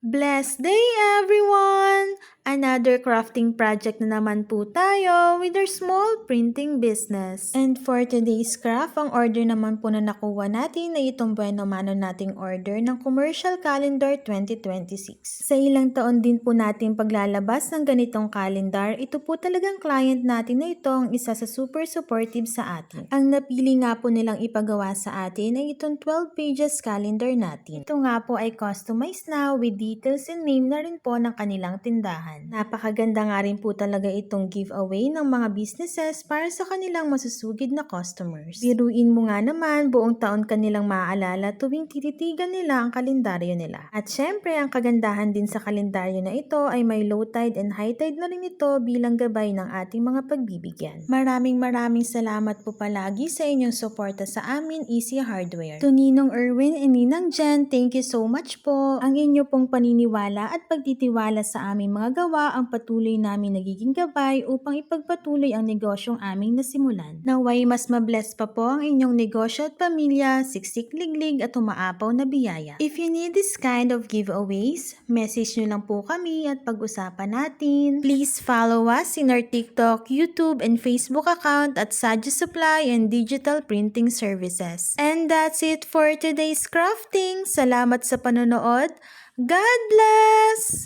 Blessed day everyone! Another crafting project na naman po tayo with our small printing business. And for today's craft, ang order naman po na nakuha natin ay itong Bueno Mano nating order ng Commercial Calendar 2026. Sa ilang taon din po natin paglalabas ng ganitong calendar, ito po talagang client natin na ito ang isa sa super supportive sa atin. Ang napili nga po nilang ipagawa sa atin ay itong 12 pages calendar natin. Ito nga po ay customized na with details and name na rin po ng kanilang tindahan. Napakaganda nga rin po talaga itong giveaway ng mga businesses para sa kanilang masusugid na customers. Biruin mo nga naman, buong taon kanilang maaalala tuwing tititigan nila ang kalendaryo nila. At syempre, ang kagandahan din sa kalendaryo na ito ay may low tide and high tide na rin ito bilang gabay ng ating mga pagbibigyan. Maraming salamat po palagi sa inyong suporta sa amin, Easy Hardware. To Ninong Erwin and Ninang Jen, thank you so much po. Ang inyo pong paniniwala at pagtitiwala sa aming mga gawa ang patuloy namin nagiging gabay upang ipagpatuloy ang negosyong aming nasimulan. Naway mas mabless pa po ang inyong negosyo at pamilya, siksik liglig at umaapaw na biyaya. If you need this kind of giveaways, message nyo lang po kami at pag-usapan natin. Please follow us in our TikTok, YouTube, and Facebook account at Sadyo Supply and Digital Printing Services. And that's it for today's crafting. Salamat sa panonood. God bless!